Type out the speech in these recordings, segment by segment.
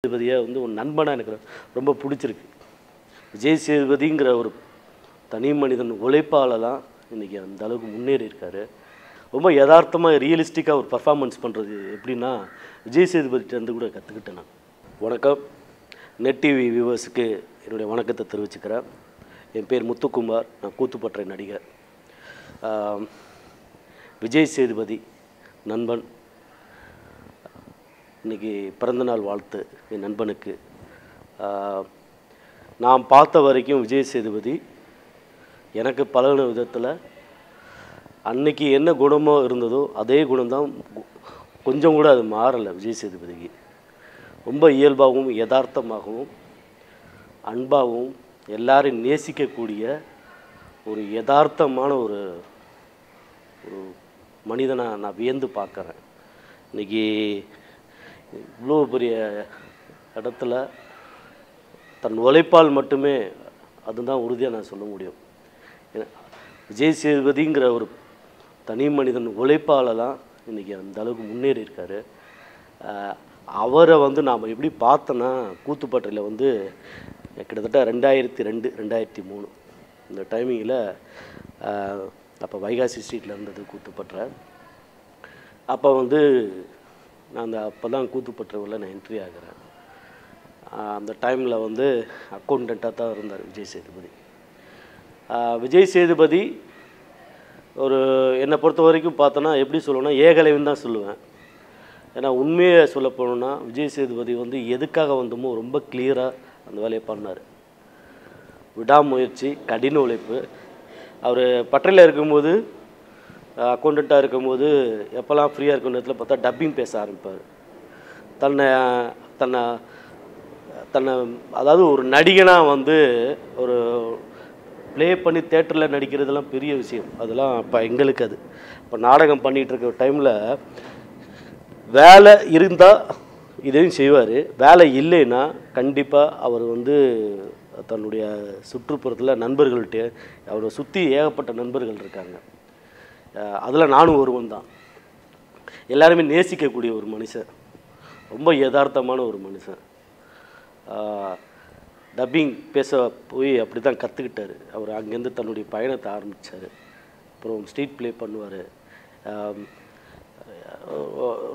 சேதுபதியாக வந்து ஒரு நண்பனாக எனக்கு ரொம்ப பிடிச்சிருக்கு. விஜய் சேதுபதிங்கிற ஒரு தனி மனிதன் உழைப்பால் தான் இன்றைக்கி அந்த அளவுக்கு முன்னேறி இருக்கார். ரொம்ப யதார்த்தமாக ரியலிஸ்டிக்காக ஒரு பர்ஃபார்மன்ஸ் பண்ணுறது எப்படின்னா விஜய் சேதுபதிட்டேருந்து கூட கற்றுக்கிட்டேன் நான். வணக்கம், நெட் டிவி வியூவர்ஸுக்கு என்னுடைய வணக்கத்தை தெரிவிச்சுக்கிறேன். என் பேர் முத்துக்குமார், நான் கூத்துப்பற்றை நடிகர். விஜய் சேதுபதி நண்பன், இன்றைக்கி பிறந்தநாள் வாழ்த்து என் நண்பனுக்கு. நான் பார்த்த வரைக்கும் விஜய் சேதுபதி எனக்கு பழகின விதத்தில் அன்னைக்கு என்ன குணமோ இருந்ததோ அதே குணம்தான், கொஞ்சம் கூட அது மாறலை. விஜய் சேதுபதிக்கு ரொம்ப இயல்பாகவும் யதார்த்தமாகவும் அன்பாகவும் எல்லாரையும் நேசிக்கக்கூடிய ஒரு யதார்த்தமான ஒரு மனிதனாக நான் வியந்து பார்க்குறேன். இன்றைக்கி இவ்வளோ பெரிய இடத்துல தன் உழைப்பால் மட்டுமே அதுதான் உறுதியாக நான் சொல்ல முடியும். விஜய் சேதுபதிங்கிற ஒரு தனி மனிதன் உழைப்பால் தான் இன்றைக்கி அந்த அளவுக்கு முன்னேறி இருக்கார். அவரை வந்து நாம் எப்படி பார்த்தோன்னா, கூத்துப்பட்றையில் வந்து கிட்டத்தட்ட 2002 2003 இந்த டைமிங்கில், அப்போ வைகாசி ஸ்ட்ரீட்டில் இருந்தது கூத்துப்பட்றை. அப்போ வந்து நான் அப்போ தான் கூத்துப்பட்றையில் நான் என்ட்ரி ஆகிறேன். அந்த டைமில் வந்து அக்கௌண்டண்ட்டாக தான் இருந்தார் விஜய் சேதுபதி. விஜய் சேதுபதி ஒரு என்னை பொறுத்த வரைக்கும் பார்த்தோன்னா எப்படி சொல்லுவேன்னா, ஏகலைவன் தான் சொல்லுவேன். ஏன்னா உண்மையை சொல்ல போனோன்னா விஜய் சேதுபதி வந்து எதுக்காக வந்தோமோ ரொம்ப கிளியராக அந்த வேலையை பண்ணார். விடாமுயற்சி, கடின உழைப்பு. அவர் பட்றையில் இருக்கும்போது, அக்கௌண்டண்ட்டாக இருக்கும்போது எப்போல்லாம் ஃப்ரீயாக இருக்கும் நேரத்தில் பார்த்தா டப்பிங் பேச ஆரம்பிப்பார். தன்னை அதாவது ஒரு நடிகனாக வந்து ஒரு ப்ளே பண்ணி தேட்டரில் நடிக்கிறதுலாம் பெரிய விஷயம். அதெல்லாம் இப்போ எங்களுக்கு அது இப்போ நாடகம் பண்ணிகிட்டு இருக்க டைமில் வேலை இருந்தால் இதையும் செய்வார். வேலை இல்லைன்னா கண்டிப்பாக அவர் வந்து தன்னுடைய சுற்றுப்புறத்தில் நண்பர்கள்ட்ட, அவரை சுற்றி ஏகப்பட்ட நண்பர்கள் இருக்காங்க. அதில் நானும் ஒருவன் தான். எல்லாருமே நேசிக்கக்கூடிய ஒரு மனுஷன், ரொம்ப யதார்த்தமான ஒரு மனுஷன். டப்பிங் பேச போய் அப்படி தான் கற்றுக்கிட்டார். அவர் அங்கேருந்து தன்னுடைய பயணத்தை ஆரம்பித்தார். அப்புறம் ஸ்ட்ரீட் ப்ளே பண்ணுவார்.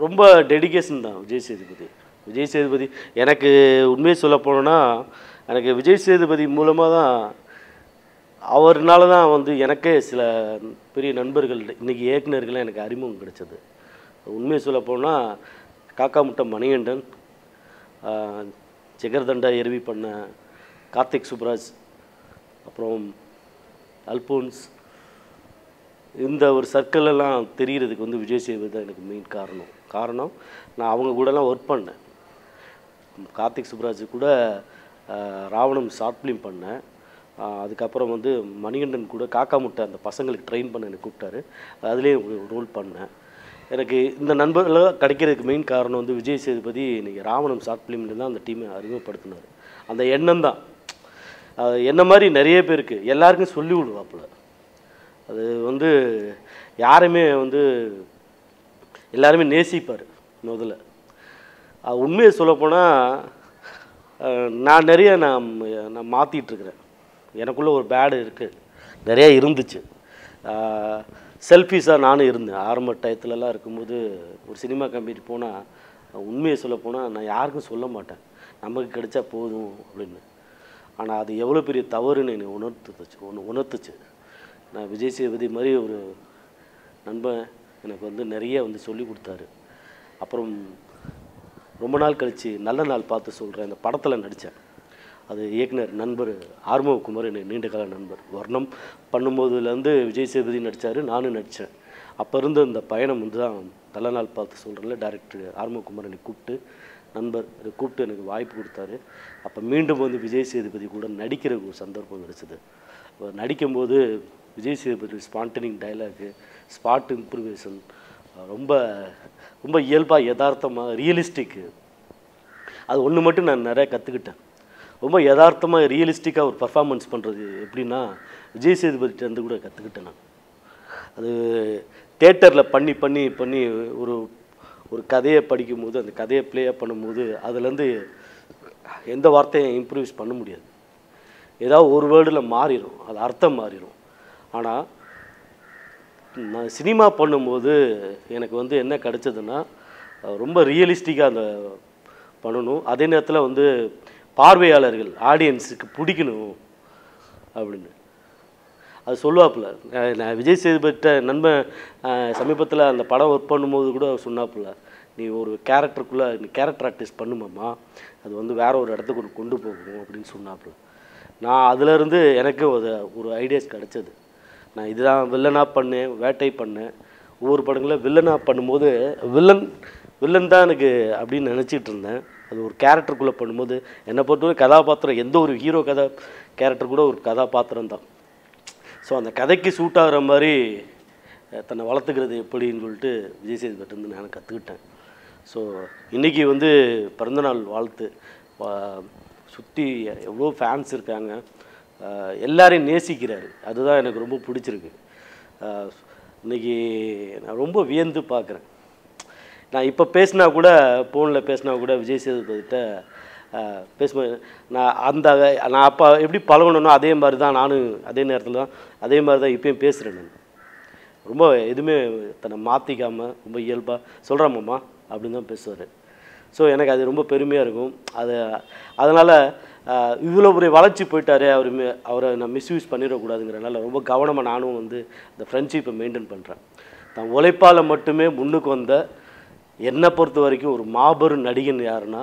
ரொம்ப டெடிகேஷன் தான் விஜய் சேதுபதி. விஜய் சேதுபதி எனக்கு உண்மையை சொல்ல போனோன்னா, எனக்கு விஜய் சேதுபதி மூலமாக தான், அவர்னால தான் வந்து எனக்கே சில பெரிய நண்பர்கள், இன்றைக்கி இயக்குநர்கள்லாம் எனக்கு அறிமுகம் கிடைச்சது. உண்மையை சொல்ல போனால் காக்கா முட்டை மணிகண்டன், ஜெகர்தண்டா எருவி பண்ண கார்த்திக் சுப்ராஜ், அப்புறம் அல்போன்ஸ், இந்த ஒரு சர்க்கிளெல்லாம் தெரிகிறதுக்கு வந்து விஜய் சேதுபதி தான் எனக்கு மெயின் காரணம். நான் அவங்க கூடலாம் ஒர்க் பண்ணேன். கார்த்திக் சுப்ராஜ் கூட ராவணம் ஷார்ட் ஃபிலிம் பண்ணேன். அதுக்கப்புறம் வந்து மணிகண்டன் கூட காக்கா முட்டை அந்த பசங்களுக்கு ட்ரெயின் பண்ண எனக்கு கூப்பிட்டாரு. அதுலேயே ரோல் பண்ணேன். எனக்கு இந்த நண்பர்களாக கிடைக்கிறதுக்கு மெயின் காரணம் வந்து விஜய் சேதுபதி இன்றைக்கி ராவணம் ஷார்ட் ஃபிலிம்ல தான் அந்த டீமை அறிமுகப்படுத்தினார். அந்த எண்ணம் தான் என்ன மாதிரி நிறைய பேருக்கு எல்லாருக்கும் சொல்லி விடுவாப்புல. அது வந்து யாருமே வந்து எல்லாருமே நேசிப்பார் முதல்ல. உண்மையை சொல்லப்போனால் நான் நிறைய நான் மாற்றிட்டுருக்கிறேன். எனக்குள்ளே ஒரு பேடு இருக்குது, நிறையா இருந்துச்சு. செல்ஃபிஷாக நானும் இருந்தேன் ஆரம்ப டயத்துலலாம் இருக்கும்போது. ஒரு சினிமா கம்பெனி போனால் உண்மையை சொல்லப்போனால் நான் யாருக்கும் சொல்ல மாட்டேன், நமக்கு கிடைச்சா போதும் அப்படின்னு. ஆனால் அது எவ்வளோ பெரிய தவறுன்னு என்னை உணர்த்துச்சு. நான் விஜய் சேதுபதி மாதிரி ஒரு நண்பன் எனக்கு வந்து நிறைய வந்து சொல்லி கொடுத்தாரு. அப்புறம் ரொம்ப நாள் கழித்து நல்ல நாள் பார்த்து சொல்கிறேன் இந்த படத்தில் நடித்தேன். அது இயக்குனர் நண்பர் ஆர்மகுமார், எனக்கு நீண்ட கால நண்பர். வர்ணம் பண்ணும்போதுலேருந்து விஜய் சேதுபதி நடித்தார், நானும் நடித்தேன். அப்போ இருந்த இந்த பயணம் வந்து தான் நல்ல நாள் பார்த்து சொல்கிறேன்ல, டைரக்டர் ஆர்மகுமார் என்னை கூப்பிட்டு எனக்கு வாய்ப்பு கொடுத்தாரு. அப்போ மீண்டும் வந்து விஜய் சேதுபதி கூட நடிக்கிற ஒரு சந்தர்ப்பம் கிடைச்சிது. நடிக்கும்போது Vijay Sethupathi spontaneous dialogue, spot improvisation, ரொம்ப ரொம்ப இயல்பாக யதார்த்தமாக ரியலிஸ்டிக்கு. அது ஒன்று மட்டும் நான் நிறையா கற்றுக்கிட்டேன். ரொம்ப யதார்த்தமாக ரியலிஸ்டிக்காக ஒரு பர்ஃபார்மன்ஸ் பண்ணுறது எப்படின்னா விஜய் சேதுபதிட்டேருந்து கூட கற்றுக்கிட்டேன் நான். அது தேட்டரில் பண்ணி பண்ணி பண்ணி ஒரு ஒரு கதையை படிக்கும்போது, அந்த கதையை ப்ளே பண்ணும்போது அதுலேருந்து எந்த வார்த்தையும் இம்ப்ரூவைஸ் பண்ண முடியாது. ஏதாவது ஒரு வேர்டில் மாறிடும், அது அர்த்தம் மாறிடும். ஆனால் நான் சினிமா பண்ணும்போது எனக்கு வந்து என்ன கிடச்சதுன்னா, ரொம்ப ரியலிஸ்டிக்காக அந்த பண்ணணும். அதே நேரத்தில் வந்து பார்வையாளர்கள் ஆடியன்ஸுக்கு பிடிக்கணும் அப்படின்னு அது சொல்லுவாப்புல. நான் விஜய் சேதுபதிட்ட நண்பன் சமீபத்தில் அந்த படம் ஒர்க் பண்ணும்போது கூட சொன்னாப்புல, நீ ஒரு கேரக்டருக்குள்ளே நீ கேரக்டர் ஆர்டிஸ்ட் பண்ணுமாம்மா, அது வந்து வேற ஒரு இடத்துக்கு கொண்டு போகணும் அப்படின்னு சொன்னாப்புல. நான் அதிலேருந்து எனக்கு ஒரு ஐடியாஸ் கிடச்சது. நான் இதுதான் வில்லனாக பண்ணேன், வேட்டை பண்ணேன். ஒவ்வொரு படங்களில் வில்லனாக பண்ணும்போது வில்லன் தான் எனக்கு அப்படின்னு நினச்சிட்டு இருந்தேன். அது ஒரு கேரக்டருக்குள்ளே பண்ணும்போது என்னை பொறுத்தவரை கதாபாத்திரம் எந்த ஒரு ஹீரோ கேரக்டர் கூட ஒரு கதாபாத்திரம் தான். ஸோ அந்த கதைக்கு சூட் ஆகிற மாதிரி தன்னை வளர்த்துக்கிறது எப்படின்னு சொல்லிட்டு விஜய் சேதுபதியிலேருந்து நான் கற்றுக்கிட்டேன். ஸோ இன்றைக்கி வந்து பிறந்தநாள் வாழ்த்து. சுற்றி எவ்வளோ ஃபேன்ஸ் இருக்காங்க, எல்லாரையும் நேசிக்கிறாரு. அதுதான் எனக்கு ரொம்ப பிடிச்சிருக்கு. இன்றைக்கி நான் ரொம்ப வியந்து பார்க்குறேன். நான் இப்போ பேசினா கூட, ஃபோனில் பேசினா கூட விஜய் சேதுபதிட்ட பேசும்போது நான் அப்போ எப்படி பழகணுன்னோ அதே மாதிரி தான் நானும் அதே நேரத்தில் தான் அதே மாதிரி தான் இப்போயும் பேசுகிறேன். நான் ரொம்ப எதுவுமே தன்னை மாற்றிக்காமல் ரொம்ப இயல்பாக சொல்கிறாமம்மா அப்படின்னு தான் பேசுவார். ஸோ எனக்கு அது ரொம்ப பெருமையாக இருக்கும். அதனால் இவ்வளோ ஒரு வளர்ச்சி போயிட்டார், அவரை நான் மிஸ்யூஸ் பண்ணிடக்கூடாதுங்கிறனால ரொம்ப கவனமாக நானும் வந்து அந்த ஃப்ரெண்ட்ஷிப்பை மெயின்டைன் பண்ணுறேன். தான் உழைப்பால் மட்டுமே முன்னுக்கு வந்த என்னை பொறுத்த வரைக்கும் ஒரு மாபெரும் நடிகன் யாருன்னா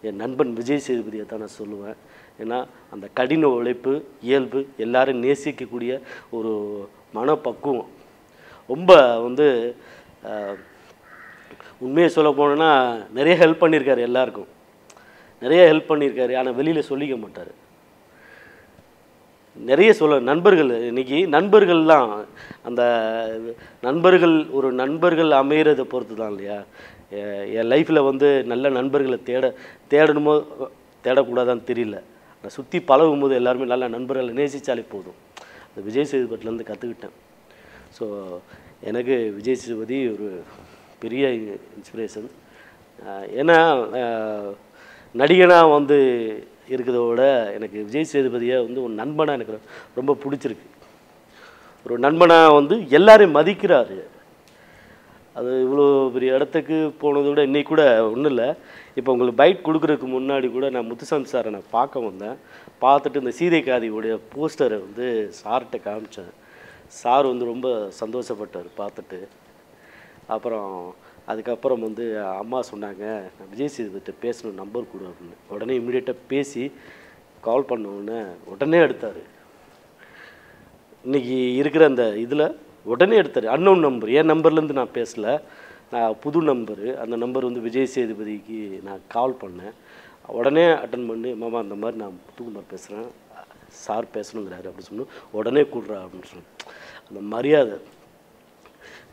என் நண்பன் விஜய் சேதுபதியை தான் நான் சொல்லுவேன். ஏன்னா அந்த கடின உழைப்பு, இயல்பு, எல்லாரும் நேசிக்கக்கூடிய ஒரு மனப்பக்குவம் ரொம்ப வந்து உண்மையை சொல்ல போனோன்னா நிறைய ஹெல்ப் பண்ணியிருக்காரு, எல்லாருக்கும் நிறைய ஹெல்ப் பண்ணியிருக்காரு. ஆனால் வெளியில் சொல்லிக்க மாட்டார். நிறைய நண்பர்கள் இன்றைக்கி நண்பர்கள்லாம் அந்த ஒரு நண்பர்கள் அமைகிறதை பொறுத்து தான் இல்லையா. என் லைஃப்பில் வந்து நல்ல நண்பர்களை தேடணுமோ தேடக்கூடாதான்னு தெரியல. நான் சுற்றி பழகும்போது எல்லாருமே நல்ல நண்பர்களை நேசித்தாலே போதும். அந்த விஜய் சேதுபதியிலேருந்து கற்றுக்கிட்டேன். ஸோ எனக்கு விஜய் சேதுபதி ஒரு பெரிய இன்ஸ்பிரேஷன். ஏன்னா நடிகனாக வந்து இருக்கிறத விட எனக்கு விஜய் சேதுபதியை வந்து ஒரு நண்பனாக எனக்கு ரொம்ப பிடிச்சிருக்கு. ஒரு நண்பனாக வந்து எல்லாரையும் மதிக்கிறாரு. அது இவ்வளோ பெரிய இடத்துக்கு போனதை விட இன்றைக்கி கூட ஒன்றும் இல்லை. இப்போ உங்களுக்கு பைட் கொடுக்குறதுக்கு முன்னாடி கூட நான் முத்துசாமி சாரை நான் பார்க்க வந்தேன். பார்த்துட்டு இந்த சீதை காதியுடைய போஸ்டரை வந்து சார்கிட்ட காமிச்சேன். சார் வந்து ரொம்ப சந்தோஷப்பட்டார் பார்த்துட்டு. அப்புறம் அதுக்கப்புறம் வந்து அம்மா சொன்னாங்க, நான் விஜய் சேதுபதிட்ட பேசணும், நம்பர் கொடு அப்படின்னு. உடனே இம்மிடியேட்டாக பேசி கால் பண்ணோன்னே உடனே எடுத்தார். இன்றைக்கி இருக்கிற அந்த இதில் உடனே எடுத்தார். அன்னோன் நம்பர், என் நம்பர்லேருந்து நான் பேசலை, நான் புது நம்பரு. அந்த நம்பர் வந்து விஜய் சேதுபதிக்கு நான் கால் பண்ணேன். உடனே அட்டன் பண்ணி, மாமா அந்த மாதிரி நான் புதுகுமார் பேசுகிறேன், சார் பேசணுங்கிறாரு அப்படின்னு சொன்னோம். உடனே கூடுறா அப்படின்னு சொன்னேன். அந்த மரியாதை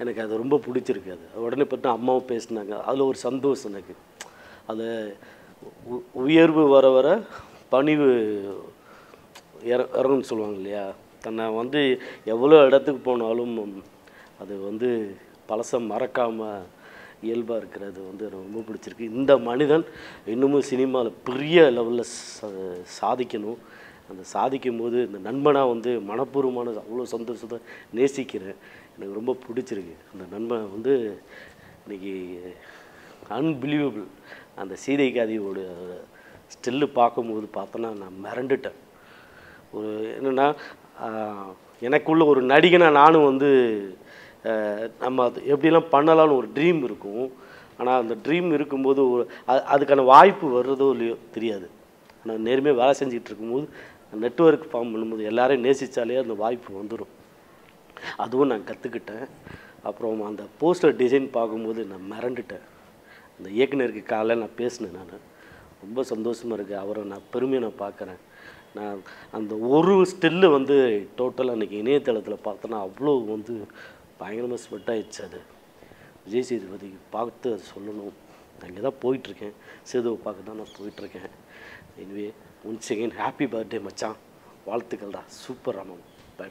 எனக்கு அது ரொம்ப பிடிச்சிருக்கு. அது உடனே பார்த்தா அம்மாவும் பேசினாங்க. அதில் ஒரு சந்தோஷம் எனக்கு. அது உயர்வு வர வர பணிவு இறங்குன்னு சொல்லுவாங்க இல்லையா. தன்னை வந்து எவ்வளோ இடத்துக்கு போனாலும் அது வந்து பழசம் மறக்காமல் இயல்பாக இருக்கிறது வந்து எனக்கு ரொம்ப பிடிச்சிருக்கு. இந்த மனிதன் இன்னமும் சினிமாவில் பெரிய லெவலில் சாதிக்கணும். அந்த சாதிக்கும் போது இந்த நண்பனாக வந்து மனப்பூர்வமான அவ்வளோ சந்தோஷத்தை நேசிக்கிறேன். எனக்கு ரொம்ப பிடிச்சிருக்கு. அந்த நண்பன் வந்து இன்றைக்கி அன்பிலீவபிள். அந்த சீதை காதியோட ஸ்டில்லு பார்க்கும்போது பார்த்தோன்னா நான் மிரண்டுட்டேன். ஒரு என்னென்னா எனக்குள்ள ஒரு நடிகனாக நானும் வந்து நம்ம அது எப்படிலாம் பண்ணலாம்னு ஒரு ட்ரீம் இருக்கும். ஆனால் அந்த ட்ரீம் இருக்கும்போது அதுக்கான வாய்ப்பு வர்றதோ இல்லையோ தெரியாது. நான் நேர்மையாக வேலை செஞ்சுட்டு இருக்கும்போது நெட்வொர்க் ஃபார்ம் பண்ணும்போது எல்லாரையும் நேசித்தாலே அந்த வாய்ப்பு வந்துடும். அதுவும் நான் கற்றுக்கிட்டேன். அப்புறம் அந்த போஸ்டர் டிசைன் பார்க்கும்போது நான் மிரண்டுட்டேன். அந்த இயக்குனருக்கு காலையில் நான் பேசினேன். நான் ரொம்ப சந்தோஷமாக இருக்குது. அவரை நான் பெருமையாக நான் பார்க்குறேன். நான் அந்த ஒரு ஸ்டில்லு வந்து டோட்டலாக அன்றைக்கி இணையதளத்தில் பார்த்தோன்னா அவ்வளோ வந்து பயங்கரமாக ஸ்வெட் ஆகிடுச்சு. அது விஜய் சேதுபதி பார்த்து அது சொல்லணும். நான் இங்கே தான் போயிட்டுருக்கேன், சேதுவை பார்க்க தான் நான் போயிட்டுருக்கேன். Anyway once again happy birthday மச்சான், வாழ்த்துக்கள்டா, சூப்பர் ராமன், பை.